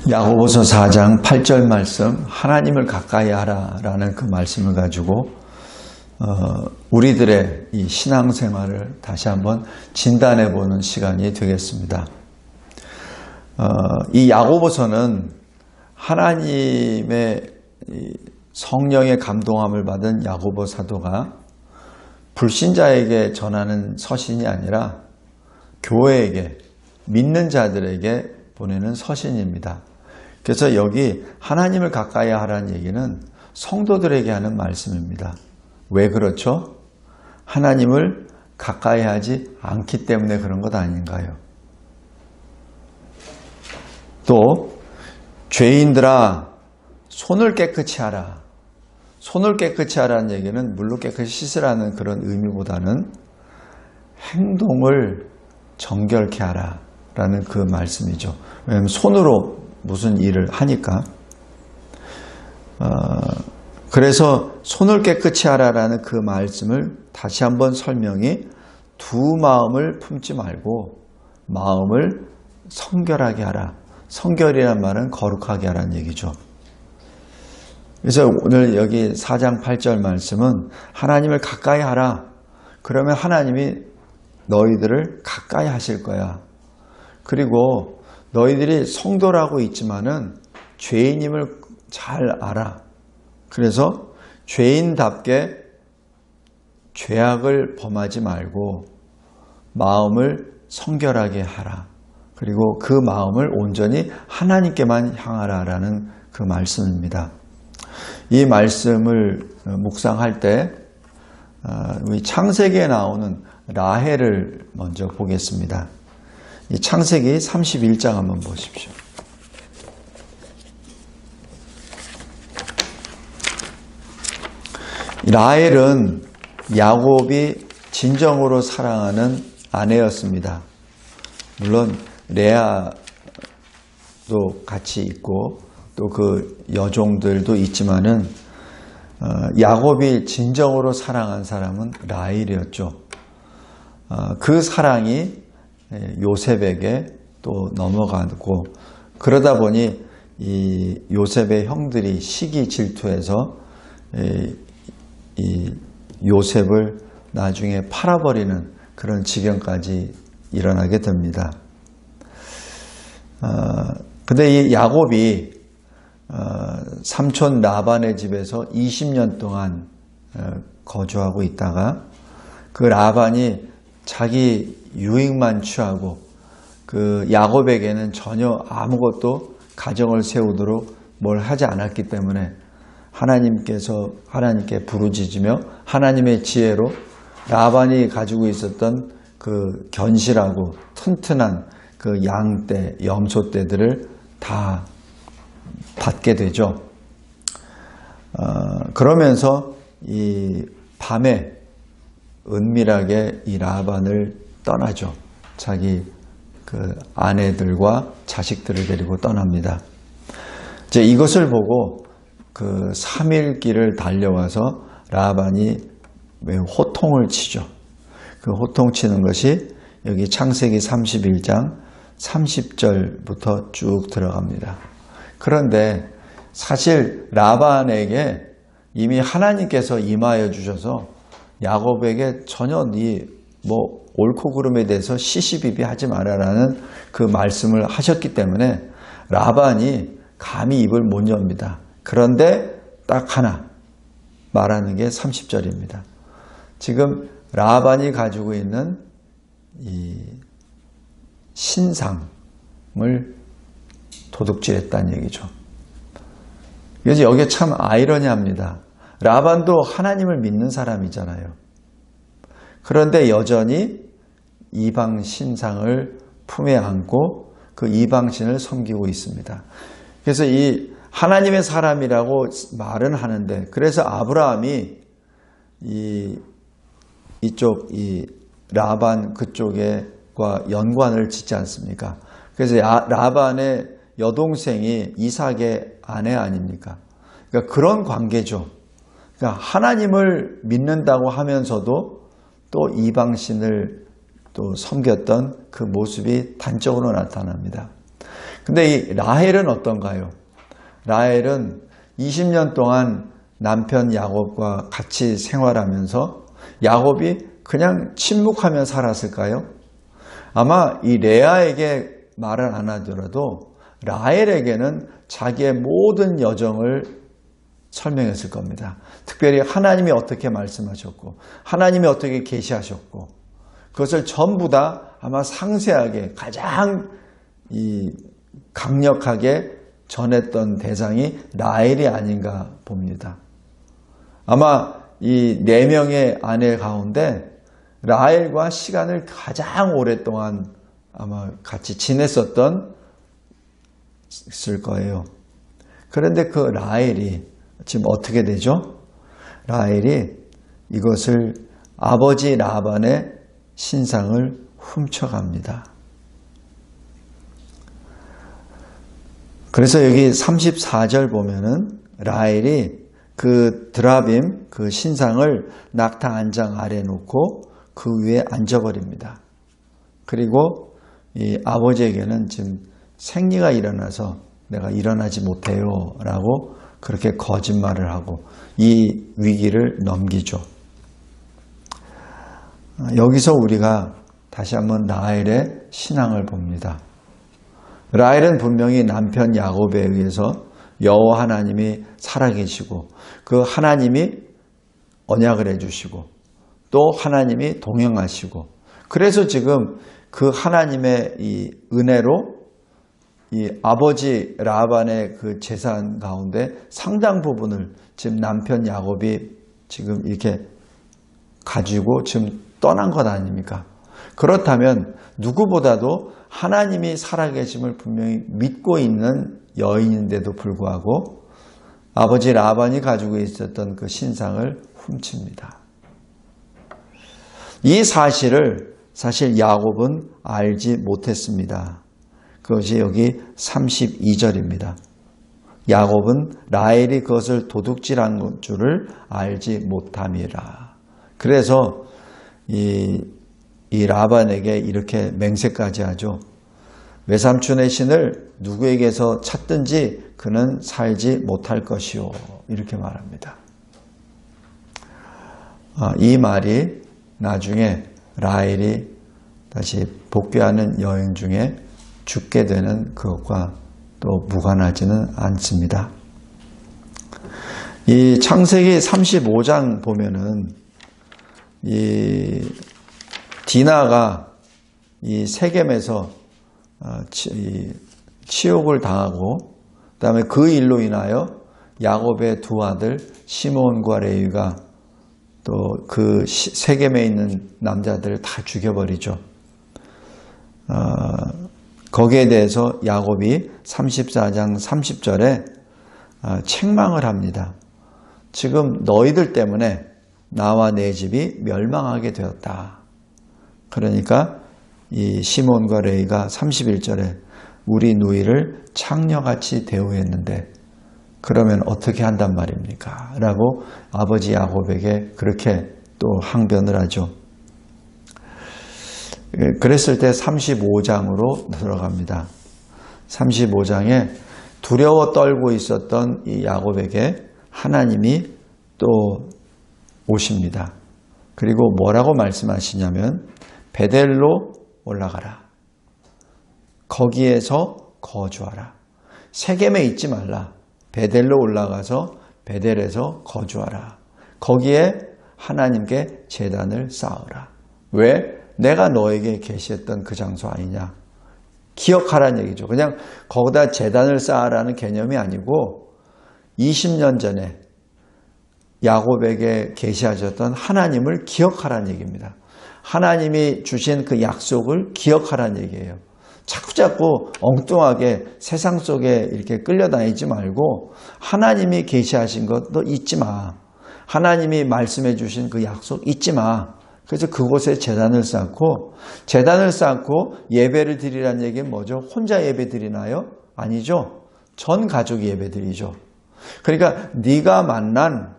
야고보서 4장 8절 말씀, 하나님을 가까이 하라라는 그 말씀을 가지고 우리들의 이 신앙생활을 다시 한번 진단해 보는 시간이 되겠습니다. 이 야고보서는 하나님의 성령의 감동함을 받은 야고보 사도가 불신자에게 전하는 서신이 아니라 교회에게, 믿는 자들에게 보내는 서신입니다. 그래서 여기 하나님을 가까이 하라는 얘기는 성도들에게 하는 말씀입니다. 왜 그렇죠? 하나님을 가까이 하지 않기 때문에 그런 것 아닌가요? 또 죄인들아 손을 깨끗이 하라. 손을 깨끗이 하라는 얘기는 물로 깨끗이 씻으라는 그런 의미보다는 행동을 정결케 하라 라는 그 말씀이죠. 왜냐하면 손으로 무슨 일을 하니까. 그래서 손을 깨끗이 하라라는 그 말씀을 다시 한번 설명이 두 마음을 품지 말고 마음을 성결하게 하라. 성결이란 말은 거룩하게 하라는 얘기죠. 그래서 오늘 여기 4장 8절 말씀은 하나님을 가까이 하라. 그러면 하나님이 너희들을 가까이 하실 거야. 그리고 너희들이 성도라고 있지만은 죄인임을 잘 알아. 그래서 죄인답게 죄악을 범하지 말고 마음을 성결하게 하라. 그리고 그 마음을 온전히 하나님께만 향하라라는 그 말씀입니다. 이 말씀을 묵상할 때 우리 창세기에 나오는 라헬을 먼저 보겠습니다. 이 창세기 31장 한번 보십시오. 라헬은 야곱이 진정으로 사랑하는 아내였습니다. 물론 레아도 같이 있고 또 그 여종들도 있지만은 야곱이 진정으로 사랑한 사람은 라헬이었죠. 그 사랑이 요셉에게 또 넘어가고 그러다 보니 이 요셉의 형들이 시기 질투해서 이 요셉을 나중에 팔아버리는 그런 지경까지 일어나게 됩니다. 근데 이 야곱이 삼촌 라반의 집에서 20년 동안 거주하고 있다가 그 라반이 자기 유익만 취하고 그 야곱에게는 전혀 아무것도 가정을 세우도록 뭘 하지 않았기 때문에 하나님께 부르짖으며 하나님의 지혜로 라반이 가지고 있었던 그 견실하고 튼튼한 그 양떼, 염소떼들을 다 받게 되죠. 그러면서 이 밤에 은밀하게 이 라반을 떠나죠. 자기 그 아내들과 자식들을 데리고 떠납니다. 이제 이것을 보고 그 3일 길을 달려와서 라반이 매우 호통을 치죠. 그 호통치는 것이 여기 창세기 31장 30절부터 쭉 들어갑니다. 그런데 사실 라반에게 이미 하나님께서 임하여 주셔서 야곱에게 전혀 옳고 그름에 대해서 시시비비하지 마라라는 그 말씀을 하셨기 때문에 라반이 감히 입을 못 엽니다. 그런데 딱 하나 말하는 게 30절입니다. 지금 라반이 가지고 있는 이 신상을 도둑질했다는 얘기죠. 그래서 여기에 참 아이러니합니다. 라반도 하나님을 믿는 사람이잖아요. 그런데 여전히 이방 신상을 품에 안고 그 이방신을 섬기고 있습니다. 그래서 이 하나님의 사람이라고 말은 하는데, 그래서 아브라함이 이쪽 라반 그쪽과 연관을 짓지 않습니까? 그래서 라반의 여동생이 이삭의 아내 아닙니까? 그러니까 그런 관계죠. 그러니까 하나님을 믿는다고 하면서도 또 이방신을 또 섬겼던 그 모습이 단적으로 나타납니다. 근데 이 라헬은 어떤가요? 라헬은 20년 동안 남편 야곱과 같이 생활하면서 야곱이 그냥 침묵하며 살았을까요? 아마 이 레아에게 말을 안 하더라도 라헬에게는 자기의 모든 여정을 설명했을 겁니다. 특별히 하나님이 어떻게 말씀하셨고 하나님이 어떻게 계시하셨고 그것을 전부 다 아마 상세하게 가장 강력하게 전했던 대상이 라헬이 아닌가 봅니다. 아마 이 4명의 아내 가운데 라헬과 시간을 가장 오랫동안 아마 같이 지냈었던 있을 거예요. 그런데 그 라헬이 지금 어떻게 되죠? 라헬이 이것을 아버지 라반의 신상을 훔쳐갑니다. 그래서 여기 34절 보면은 라헬이 그 드라빔 그 신상을 낙타 안장 아래 놓고 그 위에 앉아버립니다. 그리고 이 아버지에게는 지금 생리가 일어나서 내가 일어나지 못해요 라고 그렇게 거짓말을 하고 이 위기를 넘기죠. 여기서 우리가 다시 한번 라헬의 신앙을 봅니다. 라헬은 분명히 남편 야곱에 의해서 여호와 하나님이 살아계시고 그 하나님이 언약을 해주시고 또 하나님이 동행하시고 그래서 지금 그 하나님의 이 은혜로 이 아버지 라반의 그 재산 가운데 상당 부분을 지금 남편 야곱이 지금 이렇게 가지고 지금 떠난 것 아닙니까? 그렇다면 누구보다도 하나님이 살아계심을 분명히 믿고 있는 여인인데도 불구하고 아버지 라반이 가지고 있었던 그 신상을 훔칩니다. 이 사실을 사실 야곱은 알지 못했습니다. 그것이 여기 32절입니다. 야곱은 라헬이 그것을 도둑질한 줄을 알지 못함이라. 그래서 이 라반에게 이렇게 맹세까지 하죠. 외삼촌의 신을 누구에게서 찾든지 그는 살지 못할 것이요. 이렇게 말합니다. 이 말이 나중에 라헬이 다시 복귀하는 여행 중에 죽게 되는 그것과 또 무관하지는 않습니다. 이 창세기 35장 보면은 이 디나가 이 세겜에서 치욕을 당하고 그다음에 그 일로 인하여 야곱의 두 아들 시몬과 레위가 또 그 세겜에 있는 남자들을 다 죽여버리죠. 거기에 대해서 야곱이 34장 30절에 책망을 합니다. 지금 너희들 때문에 나와 내 집이 멸망하게 되었다. 그러니까 이 시몬과 레위가 31절에 우리 누이를 창녀같이 대우했는데 그러면 어떻게 한단 말입니까? 라고 아버지 야곱에게 그렇게 또 항변을 하죠. 그랬을 때 35장으로 들어갑니다. 35장에 두려워 떨고 있었던 이 야곱에게 하나님이 또 오십니다. 그리고 뭐라고 말씀하시냐면 베델로 올라가라. 거기에서 거주하라. 세겜에 있지 말라. 베델로 올라가서 베델에서 거주하라. 거기에 하나님께 제단을 쌓으라. 왜? 내가 너에게 계시했던 그 장소 아니냐. 기억하라는 얘기죠. 그냥 거기다 제단을 쌓으라는 개념이 아니고 20년 전에 야곱에게 계시하셨던 하나님을 기억하라는 얘기입니다. 하나님이 주신 그 약속을 기억하라는 얘기예요. 자꾸자꾸 엉뚱하게 세상 속에 이렇게 끌려다니지 말고 하나님이 계시하신 것 너 잊지 마. 하나님이 말씀해 주신 그 약속 잊지 마. 그래서 그곳에 제단을 쌓고 예배를 드리라는 얘기는 뭐죠? 혼자 예배 드리나요? 아니죠. 전 가족이 예배 드리죠. 그러니까 네가 만난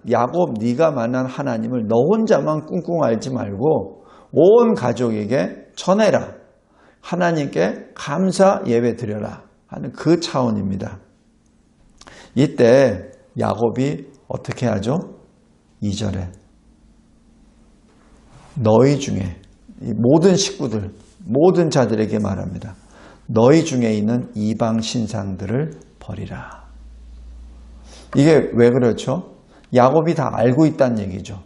하나님을 너 혼자만 꿍꿍 앓지 말고 온 가족에게 전해라. 하나님께 감사 예배 드려라. 하는 그 차원입니다. 이때 야곱이 어떻게 하죠? 2절에 너희 중에 모든 식구들, 모든 자들에게 말합니다. 너희 중에 있는 이방 신상들을 버리라. 이게 왜 그렇죠? 야곱이 다 알고 있다는 얘기죠.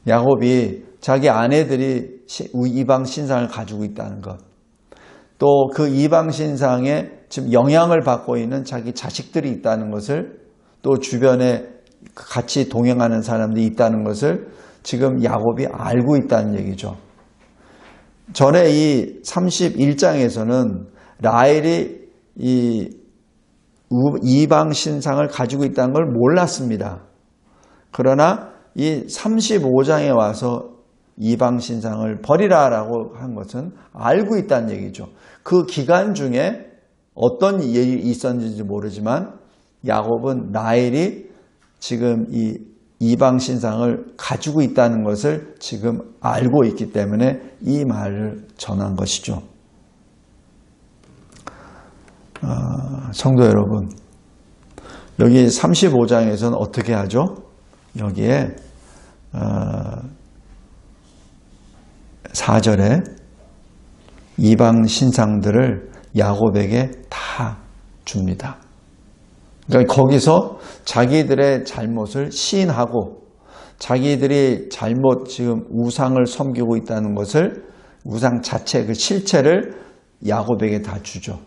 야곱이 자기 아내들이 이방 신상을 가지고 있다는 것, 또 그 이방 신상에 지금 영향을 받고 있는 자기 자식들이 있다는 것을, 또 주변에 같이 동행하는 사람들이 있다는 것을 지금 야곱이 알고 있다는 얘기죠. 전에 이 31장에서는 라헬이 이 이방 신상을 가지고 있다는 걸 몰랐습니다. 그러나 이 35장에 와서 이방 신상을 버리라라고 한 것은 알고 있다는 얘기죠. 그 기간 중에 어떤 일이 있었는지 모르지만 야곱은 라헬이 지금 이 이방 신상을 가지고 있다는 것을 지금 알고 있기 때문에 이 말을 전한 것이죠. 성도 여러분, 여기 35장에서는 어떻게 하죠? 여기에 4절에 이방 신상들을 야곱에게 다 줍니다. 그러니까 거기서 자기들의 잘못을 시인하고 자기들이 잘못 지금 우상을 섬기고 있다는 것을, 우상 자체 그 실체를 야곱에게 다 주죠.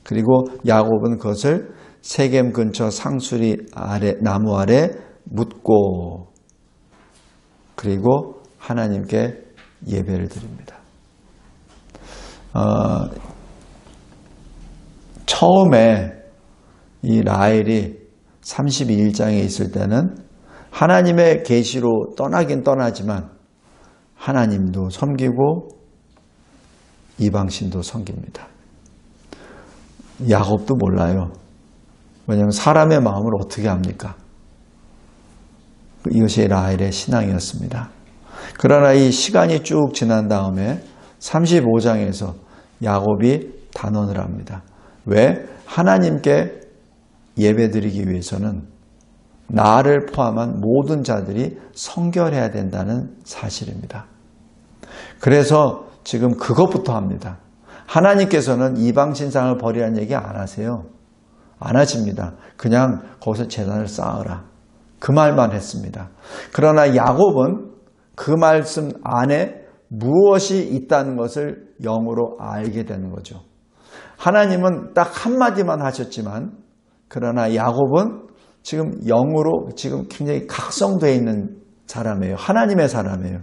그리고 야곱은 그것을 세겜 근처 상수리 아래, 나무 아래 묻고 그리고 하나님께 예배를 드립니다. 처음에 이 라헬이 31장에 있을 때는 하나님의 계시로 떠나긴 떠나지만 하나님도 섬기고 이방신도 섬깁니다. 야곱도 몰라요. 왜냐하면 사람의 마음을 어떻게 합니까? 이것이 라헬의 신앙이었습니다. 그러나 이 시간이 쭉 지난 다음에 35장에서 야곱이 단언을 합니다. 왜? 하나님께 예배드리기 위해서는 나를 포함한 모든 자들이 성결해야 된다는 사실입니다. 그래서 지금 그것부터 합니다. 하나님께서는 이방 신상을 버리라는 얘기 안 하세요. 안 하십니다. 그냥 거기서 제단을 쌓으라. 그 말만 했습니다. 그러나 야곱은 그 말씀 안에 무엇이 있다는 것을 영으로 알게 되는 거죠. 하나님은 딱 한마디만 하셨지만 그러나 야곱은 지금 영으로 지금 굉장히 각성되어 있는 사람이에요. 하나님의 사람이에요.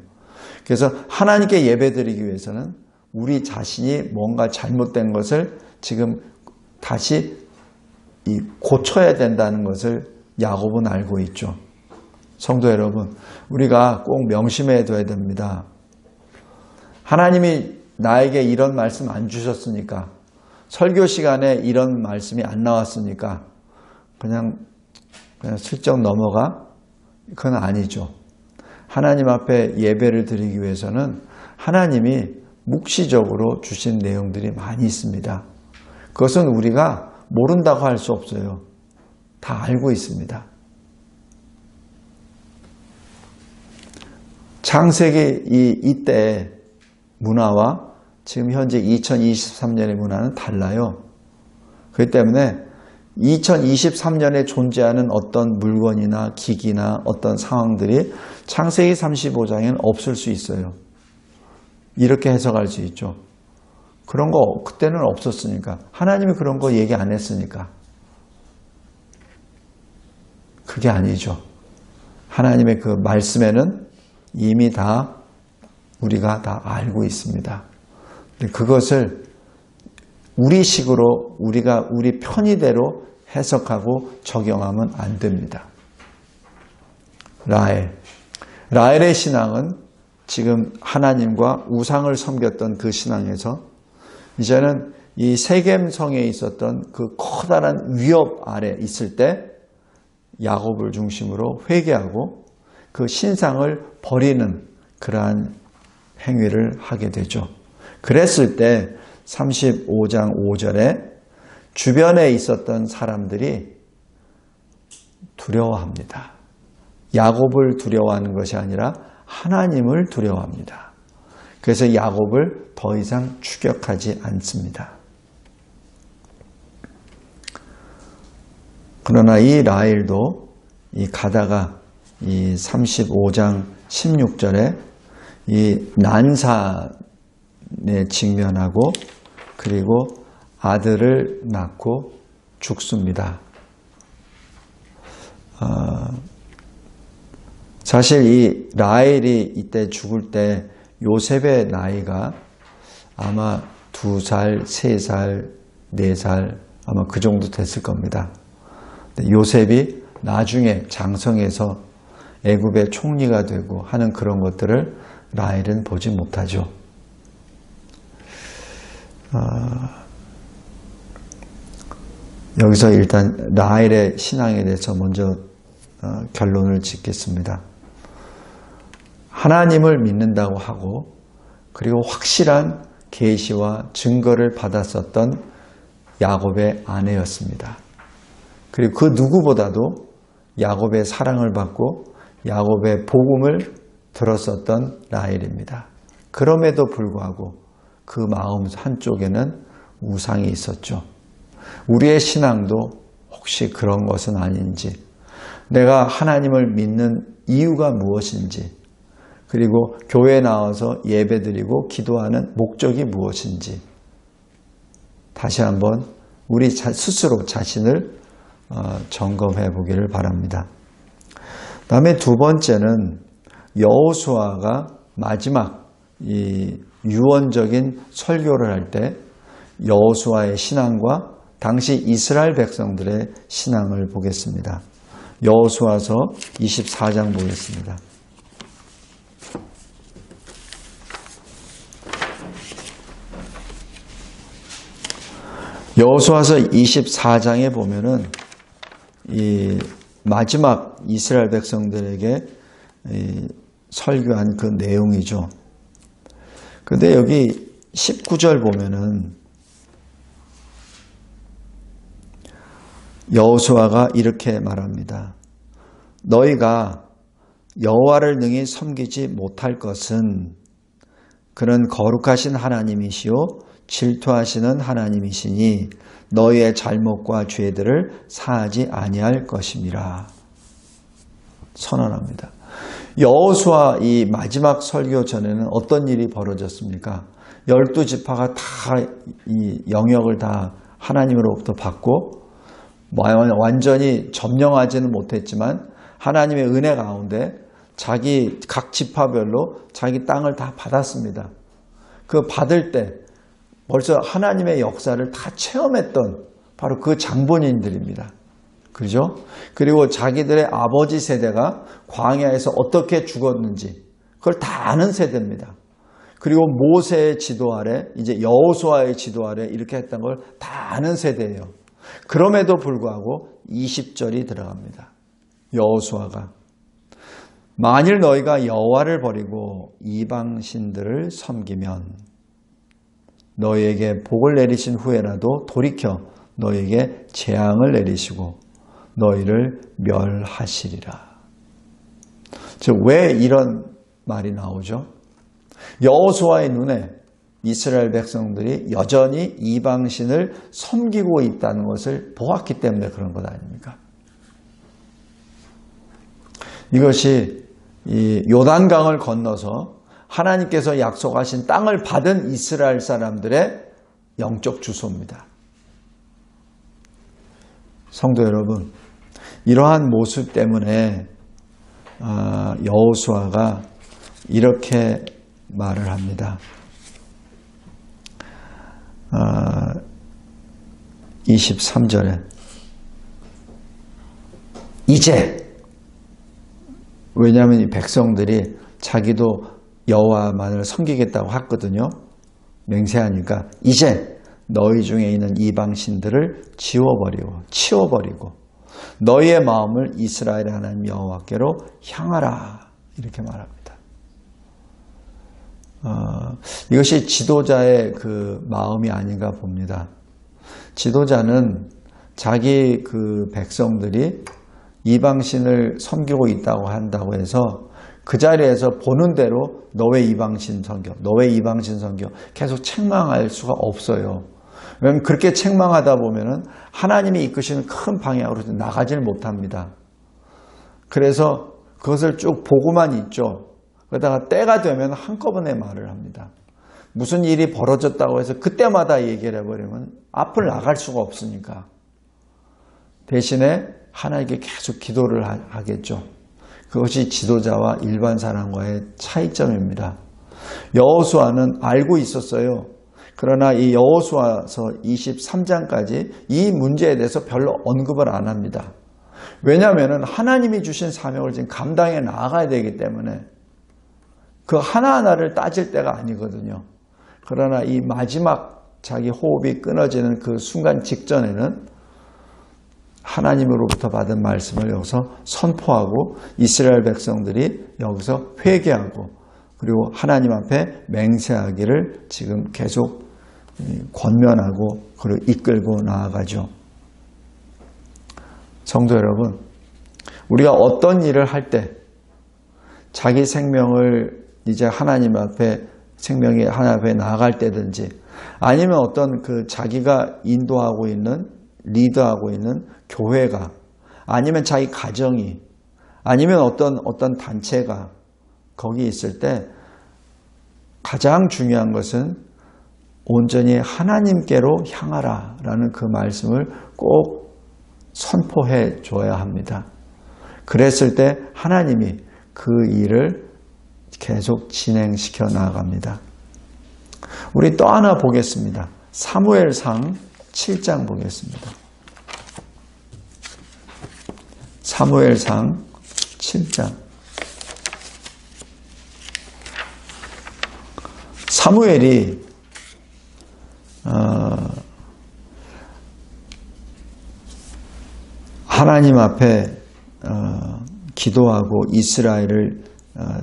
그래서 하나님께 예배드리기 위해서는 우리 자신이 뭔가 잘못된 것을 지금 다시 고쳐야 된다는 것을 야곱은 알고 있죠. 성도 여러분, 우리가 꼭 명심해 둬야 됩니다. 하나님이 나에게 이런 말씀 안 주셨으니까, 설교 시간에 이런 말씀이 안 나왔으니까 그냥 슬쩍 넘어가? 그건 아니죠. 하나님 앞에 예배를 드리기 위해서는 하나님이 묵시적으로 주신 내용들이 많이 있습니다. 그것은 우리가 모른다고 할 수 없어요. 다 알고 있습니다. 창세기 이때 문화와 지금 현재 2023년의 문화는 달라요. 그렇기 때문에 2023년에 존재하는 어떤 물건이나 기기나 어떤 상황들이 창세기 35장에는 없을 수 있어요. 이렇게 해석할 수 있죠. 그런 거 그때는 없었으니까. 하나님이 그런 거 얘기 안 했으니까. 그게 아니죠. 하나님의 그 말씀에는 이미 다 우리가 다 알고 있습니다. 그것을 우리식으로 우리가 우리 편의대로 해석하고 적용하면 안 됩니다. 라헬의 신앙은 지금 하나님과 우상을 섬겼던 그 신앙에서 이제는 이 세겜성에 있었던 그 커다란 위협 아래 있을 때 야곱을 중심으로 회개하고 그 신상을 버리는 그러한 행위를 하게 되죠. 그랬을 때 35장 5절에 주변에 있었던 사람들이 두려워합니다. 야곱을 두려워하는 것이 아니라 하나님을 두려워합니다. 그래서 야곱을 더 이상 추격하지 않습니다. 그러나 이 라헬도 가다가 이 35장 16절에 이 난산에 직면하고 그리고 아들을 낳고 죽습니다. 사실 이 라헬이 이때 죽을 때 요셉의 나이가 아마 2살, 3살, 4살 아마 그 정도 됐을 겁니다. 요셉이 나중에 장성해서 애굽의 총리가 되고 하는 그런 것들을 라헬은 보지 못하죠. 여기서 일단 라헬의 신앙에 대해서 먼저 결론을 짓겠습니다. 하나님을 믿는다고 하고 그리고 확실한 계시와 증거를 받았었던 야곱의 아내였습니다. 그리고 그 누구보다도 야곱의 사랑을 받고 야곱의 복음을 들었었던 라헬입니다. 그럼에도 불구하고 그 마음 한쪽에는 우상이 있었죠. 우리의 신앙도 혹시 그런 것은 아닌지, 내가 하나님을 믿는 이유가 무엇인지, 그리고 교회에 나와서 예배드리고 기도하는 목적이 무엇인지 다시 한번 우리 스스로 자신을 점검해 보기를 바랍니다. 다음에 두 번째는 여호수아가 마지막 이 유언적인 설교를 할 때 여호수아의 신앙과 당시 이스라엘 백성들의 신앙을 보겠습니다. 여호수아서 24장 보겠습니다. 여호수아서 24장에 보면은 이 마지막 이스라엘 백성들에게 설교한 그 내용이죠. 근데 여기 19절 보면은 여호수아가 이렇게 말합니다. 너희가 여호와를 능히 섬기지 못할 것은 그는 거룩하신 하나님이시요 질투하시는 하나님이시니 너희의 잘못과 죄들을 사하지 아니할 것임이라 선언합니다. 여호수아 이 마지막 설교 전에는 어떤 일이 벌어졌습니까? 12지파가 다 이 영역을 다 하나님으로부터 받고 완전히 점령하지는 못했지만 하나님의 은혜 가운데 자기 각 지파별로 자기 땅을 다 받았습니다. 그 받을 때 벌써 하나님의 역사를 다 체험했던 바로 그 장본인들입니다. 그죠? 그리고 자기들의 아버지 세대가 광야에서 어떻게 죽었는지 그걸 다 아는 세대입니다. 그리고 모세의 지도 아래, 이제 여호수아의 지도 아래 이렇게 했던 걸 다 아는 세대예요. 그럼에도 불구하고 20절이 들어갑니다. 여호수아가 만일 너희가 여호와를 버리고 이방 신들을 섬기면 너희에게 복을 내리신 후에라도 돌이켜 너희에게 재앙을 내리시고 너희를 멸하시리라. 즉 왜 이런 말이 나오죠? 여호수아의 눈에 이스라엘 백성들이 여전히 이방신을 섬기고 있다는 것을 보았기 때문에 그런 것 아닙니까? 이것이 이 요단강을 건너서 하나님께서 약속하신 땅을 받은 이스라엘 사람들의 영적 주소입니다. 성도 여러분, 이러한 모습 때문에 여호수아가 이렇게 말을 합니다. 23절에 이제, 왜냐하면 이 백성들이 자기도 여호와만을 섬기겠다고 했거든요. 맹세하니까 이제 너희 중에 있는 이방신들을 치워버리고 너희의 마음을 이스라엘의 하나님 여호와께로 향하라 이렇게 말합니다. 이것이 지도자의 그 마음이 아닌가 봅니다. 지도자는 자기 그 백성들이 이방신을 섬기고 있다고 한다고 해서 그 자리에서 보는 대로 너 왜 이방신 섬겨? 너 왜 이방신 섬겨? 계속 책망할 수가 없어요. 왜냐하면 그렇게 책망하다 보면은 하나님이 이끄시는 큰 방향으로 나가질 못합니다. 그래서 그것을 쭉 보고만 있죠. 그러다가 때가 되면 한꺼번에 말을 합니다. 무슨 일이 벌어졌다고 해서 그때마다 얘기를 해버리면 앞을 나갈 수가 없으니까. 대신에 하나님께 계속 기도를 하겠죠. 그것이 지도자와 일반 사람과의 차이점입니다. 여호수아는 알고 있었어요. 그러나 이 여호수아서 23장까지 이 문제에 대해서 별로 언급을 안 합니다. 왜냐하면 하나님이 주신 사명을 지금 감당해 나가야 되기 때문에 그 하나하나를 따질 때가 아니거든요. 그러나 이 마지막 자기 호흡이 끊어지는 그 순간 직전에는 하나님으로부터 받은 말씀을 여기서 선포하고 이스라엘 백성들이 여기서 회개하고 그리고 하나님 앞에 맹세하기를 지금 계속 권면하고 그리고 이끌고 나아가죠. 성도 여러분, 우리가 어떤 일을 할 때 자기 생명을 이제 하나님 앞에 생명이 하나님 앞에 나아갈 때든지 아니면 어떤 그 자기가 인도하고 있는 리더하고 있는 교회가 아니면 자기 가정이 아니면 어떤 단체가 거기 있을 때 가장 중요한 것은 온전히 하나님께로 향하라라는 그 말씀을 꼭 선포해 줘야 합니다. 그랬을 때 하나님이 그 일을 계속 진행시켜 나갑니다. 우리 또 하나 보겠습니다. 사무엘상 7장 보겠습니다. 사무엘상 7장. 사무엘이 하나님 앞에 기도하고 이스라엘을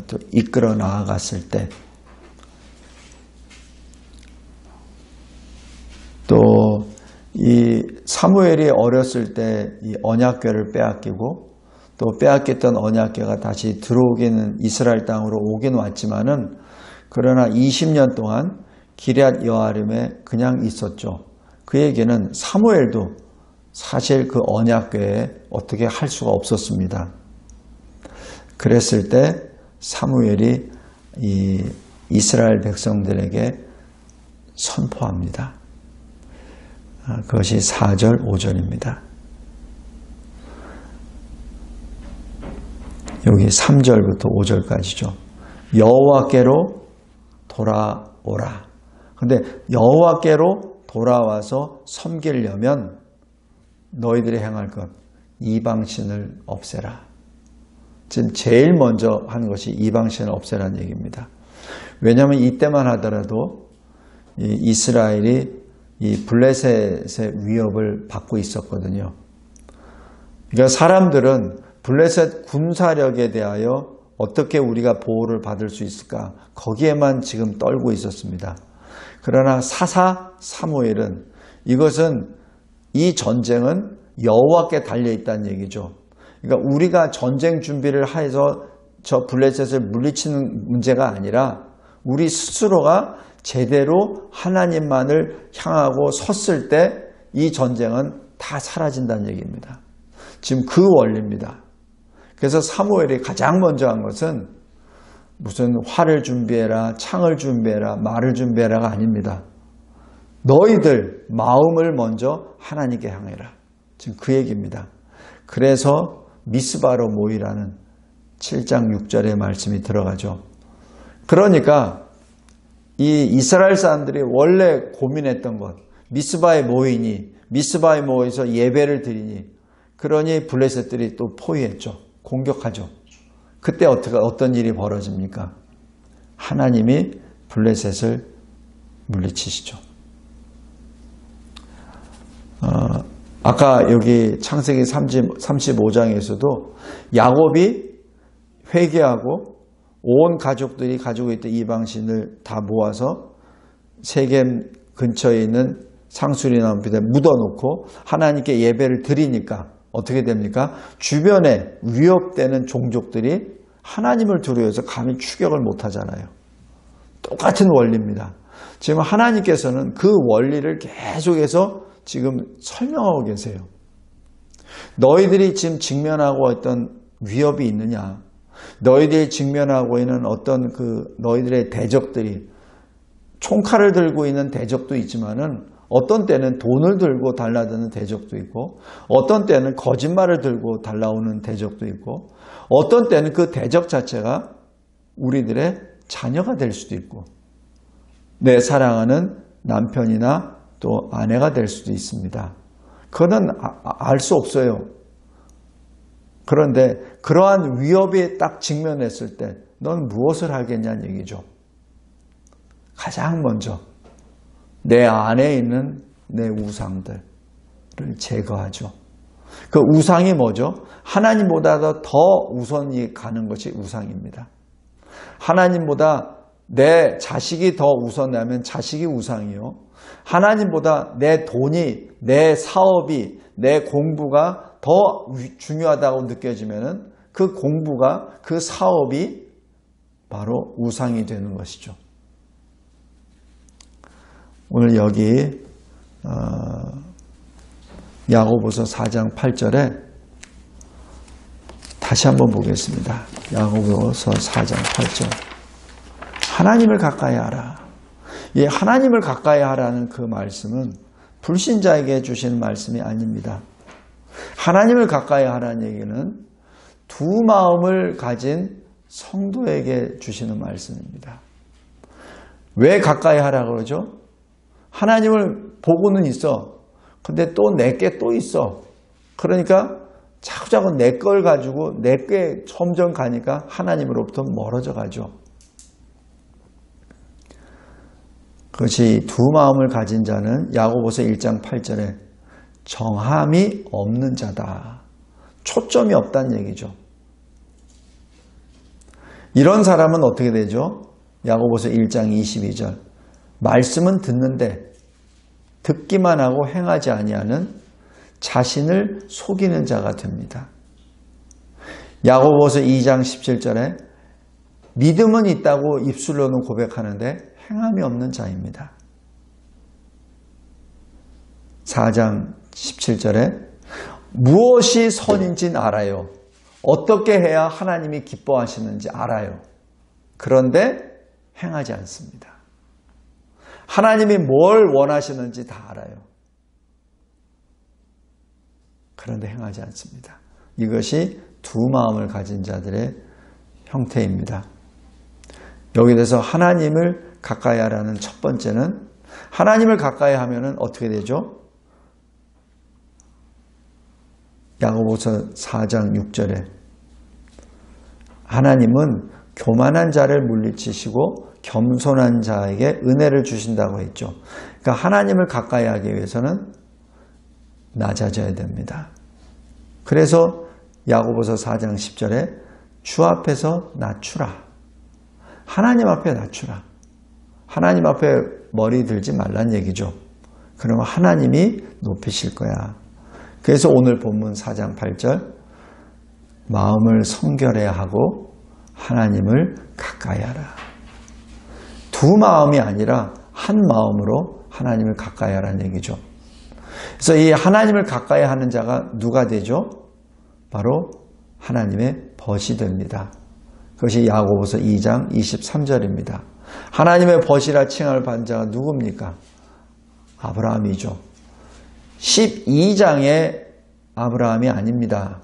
또 이끌어 나아갔을 때 또 이 사무엘이 어렸을 때 이 언약궤를 빼앗기고 또 빼앗겼던 언약궤가 다시 들어오기는 이스라엘 땅으로 오긴 왔지만은 그러나 20년 동안 기럇 여아림에 그냥 있었죠. 그에게는 사무엘도 사실 그 언약궤에 어떻게 할 수가 없었습니다. 그랬을 때 사무엘이 이 이스라엘 백성들에게 선포합니다. 그것이 4절, 5절입니다. 여기 3절부터 5절까지죠. 여호와께로 돌아오라. 근데 여호와께로 돌아와서 섬기려면 너희들이 행할 것 이방신을 없애라. 지금 제일 먼저 하는 것이 이방신을 없애라는 얘기입니다. 왜냐하면 이때만 하더라도 이스라엘이 이 블레셋의 위협을 받고 있었거든요. 그러니까 사람들은 블레셋 군사력에 대하여 어떻게 우리가 보호를 받을 수 있을까? 거기에만 지금 떨고 있었습니다. 그러나 사사 사무엘은 이것은 이 전쟁은 여호와께 달려있다는 얘기죠. 그러니까 우리가 전쟁 준비를 해서 저 블레셋을 물리치는 문제가 아니라 우리 스스로가 제대로 하나님만을 향하고 섰을 때 이 전쟁은 다 사라진다는 얘기입니다. 지금 그 원리입니다. 그래서 사무엘이 가장 먼저 한 것은 무슨 활을 준비해라, 창을 준비해라, 말을 준비해라가 아닙니다. 너희들 마음을 먼저 하나님께 향해라. 지금 그 얘기입니다. 그래서 미스바로 모이라는 7장 6절의 말씀이 들어가죠. 그러니까 이 이스라엘 사람들이 원래 고민했던 것, 미스바에 모이니, 미스바에 모여서 예배를 드리니, 그러니 블레셋들이 또 포위했죠. 공격하죠. 그때 어떤 일이 벌어집니까? 하나님이 블레셋을 물리치시죠. 아까 여기 창세기 35장에서도 야곱이 회개하고 온 가족들이 가지고 있던 이방신을 다 모아서 세겜 근처에 있는 상수리 나무 빗에 묻어놓고 하나님께 예배를 드리니까 어떻게 됩니까? 주변에 위협되는 종족들이 하나님을 두려워해서 감히 추격을 못하잖아요. 똑같은 원리입니다. 지금 하나님께서는 그 원리를 계속해서 지금 설명하고 계세요. 너희들이 지금 직면하고 있던 위협이 있느냐? 너희들이 직면하고 있는 어떤 너희들의 대적들이 총칼을 들고 있는 대적도 있지만은 어떤 때는 돈을 들고 달라드는 대적도 있고 어떤 때는 거짓말을 들고 달라오는 대적도 있고 어떤 때는 그 대적 자체가 우리들의 자녀가 될 수도 있고 내 사랑하는 남편이나 또 아내가 될 수도 있습니다. 그거는 알 수 없어요. 그런데 그러한 위협에 딱 직면했을 때 넌 무엇을 하겠냐는 얘기죠. 가장 먼저 내 안에 있는 내 우상들을 제거하죠. 그 우상이 뭐죠? 하나님보다 더 우선이 가는 것이 우상입니다. 하나님보다 내 자식이 더 우선하면 자식이 우상이요. 하나님보다 내 돈이, 내 사업이, 내 공부가 더 중요하다고 느껴지면은 그 공부가, 그 사업이 바로 우상이 되는 것이죠. 오늘 여기 야고보서 4장 8절에 다시 한번 보겠습니다. 야고보서 4장 8절. 하나님을 가까이 하라. 이 하나님을 가까이 하라는 그 말씀은 불신자에게 주시는 말씀이 아닙니다. 하나님을 가까이 하라는 얘기는 두 마음을 가진 성도에게 주시는 말씀입니다. 왜 가까이 하라고 그러죠? 하나님을 보고는 있어. 근데 또 내게 또 있어. 그러니까 자꾸자꾸 내 걸 가지고 내게 점점 가니까 하나님으로부터 멀어져 가죠. 그것이 두 마음을 가진 자는 야고보서 1장 8절에 정함이 없는 자다. 초점이 없다는 얘기죠. 이런 사람은 어떻게 되죠? 야고보서 1장 22절. 말씀은 듣는데 듣기만 하고 행하지 아니하는 자신을 속이는 자가 됩니다. 야고보서 2장 17절에 믿음은 있다고 입술로는 고백하는데 행함이 없는 자입니다. 4장 17절에 무엇이 선인지는 알아요. 어떻게 해야 하나님이 기뻐하시는지 알아요. 그런데 행하지 않습니다. 하나님이 뭘 원하시는지 다 알아요. 그런데 행하지 않습니다. 이것이 두 마음을 가진 자들의 형태입니다. 여기 대해서 하나님을 가까이 하라는 첫 번째는 하나님을 가까이 하면은 어떻게 되죠? 야고보서 4장 6절에 하나님은 교만한 자를 물리치시고 겸손한 자에게 은혜를 주신다고 했죠. 그러니까 하나님을 가까이 하기 위해서는 낮아져야 됩니다. 그래서 야고보서 4장 10절에 주 앞에서 낮추라. 하나님 앞에 낮추라. 하나님 앞에 머리 들지 말란 얘기죠. 그러면 하나님이 높이실 거야. 그래서 오늘 본문 4장 8절 마음을 성결해야 하고 하나님을 가까이 하라. 두 마음이 아니라 한 마음으로 하나님을 가까이 하라는 얘기죠. 그래서 이 하나님을 가까이 하는 자가 누가 되죠? 바로 하나님의 벗이 됩니다. 그것이 야고보서 2장 23절입니다. 하나님의 벗이라 칭함을 받은 자가 누굽니까? 아브라함이죠. 12장의 아브라함이 아닙니다.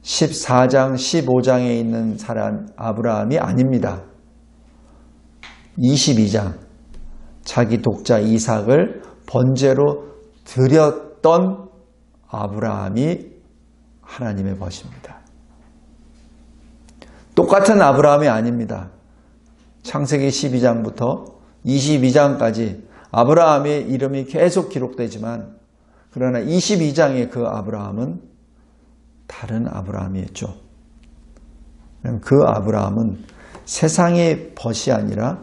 14장, 15장에 있는 사람 아브라함이 아닙니다. 22장, 자기 독자 이삭을 번제로 드렸던 아브라함이 하나님의 벗입니다. 똑같은 아브라함이 아닙니다. 창세기 12장부터 22장까지 아브라함의 이름이 계속 기록되지만 그러나 22장의 그 아브라함은 다른 아브라함이었죠. 그 아브라함은 세상의 벗이 아니라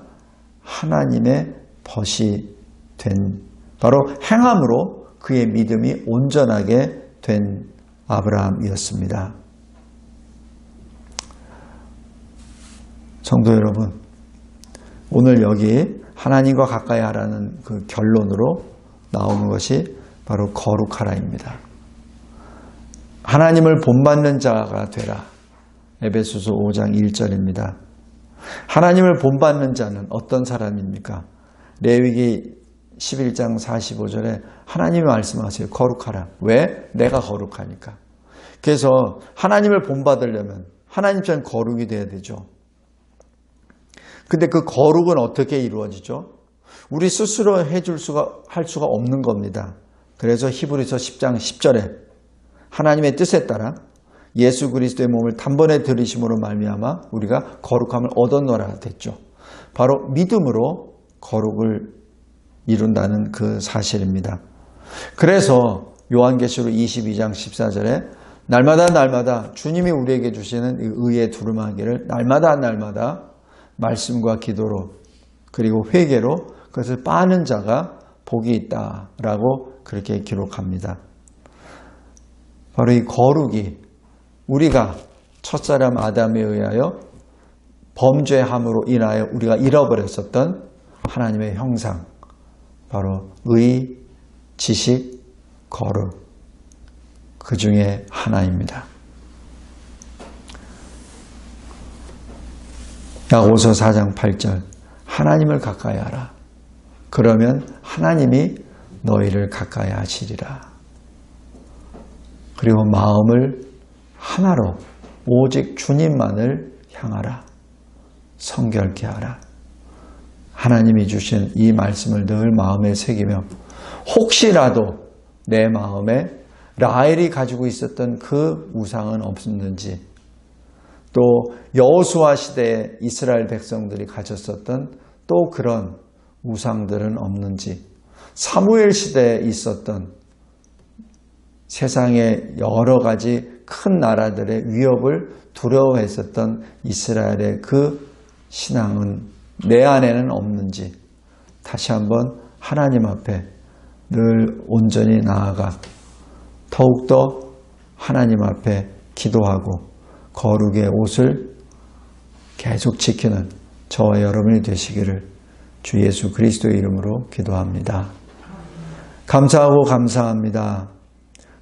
하나님의 벗이 된, 바로 행함으로 그의 믿음이 온전하게 된 아브라함이었습니다. 성도 여러분, 오늘 여기 하나님과 가까이 하라는 그 결론으로 나오는 것이 바로 거룩하라입니다. 하나님을 본받는 자가 되라. 에베소서 5장 1절입니다. 하나님을 본받는 자는 어떤 사람입니까? 레위기 11장 45절에 하나님이 말씀하세요. 거룩하라. 왜? 내가 거룩하니까. 그래서 하나님을 본받으려면 하나님처럼 거룩이 돼야 되죠. 근데 그 거룩은 어떻게 이루어지죠? 우리 스스로 할 수가 없는 겁니다. 그래서 히브리서 10장 10절에 하나님의 뜻에 따라 예수 그리스도의 몸을 단번에 들이심으로 말미암아 우리가 거룩함을 얻었노라 됐죠. 바로 믿음으로 거룩을 이룬다는 그 사실입니다. 그래서 요한계시록 22장 14절에 날마다 주님이 우리에게 주시는 의의 두루마기를 날마다 말씀과 기도로 그리고 회개로 그것을 빠는 자가 복이 있다라고 그렇게 기록합니다. 바로 이 거룩이 우리가 첫사람 아담에 의하여 범죄함으로 인하여 우리가 잃어버렸었던 하나님의 형상, 바로 의, 지식, 거룩, 그 중에 하나입니다. 야고보서 4장 8절 하나님을 가까이 하라. 그러면 하나님이 너희를 가까이 하시리라. 그리고 마음을 하나로 오직 주님만을 향하라. 성결케 하라. 하나님이 주신 이 말씀을 늘 마음에 새기며 혹시라도 내 마음에 라헬이 가지고 있었던 그 우상은 없었는지, 또 여호수아 시대에 이스라엘 백성들이 가졌었던 또 그런 우상들은 없는지, 사무엘 시대에 있었던 세상의 여러 가지 큰 나라들의 위협을 두려워했었던 이스라엘의 그 신앙은 내 안에는 없는지 다시 한번 하나님 앞에 늘 온전히 나아가 더욱더 하나님 앞에 기도하고 거룩의 옷을 계속 지키는 저와 여러분이 되시기를 주 예수 그리스도의 이름으로 기도합니다. 감사하고 감사합니다.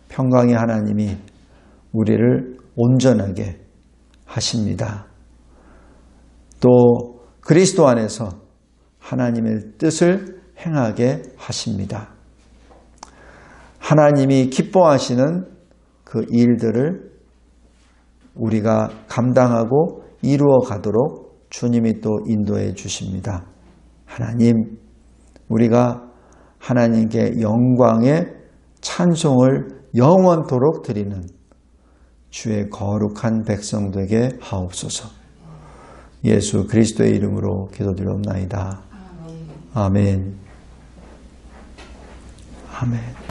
평강의 하나님이 우리를 온전하게 하십니다. 또 그리스도 안에서 하나님의 뜻을 행하게 하십니다. 하나님이 기뻐하시는 그 일들을 우리가 감당하고 이루어 가도록 주님이 또 인도해 주십니다. 하나님, 우리가 하나님께 영광의 찬송을 영원토록 드리는 주의 거룩한 백성 되게 하옵소서. 예수 그리스도의 이름으로 기도드리옵나이다. 아멘. 아멘.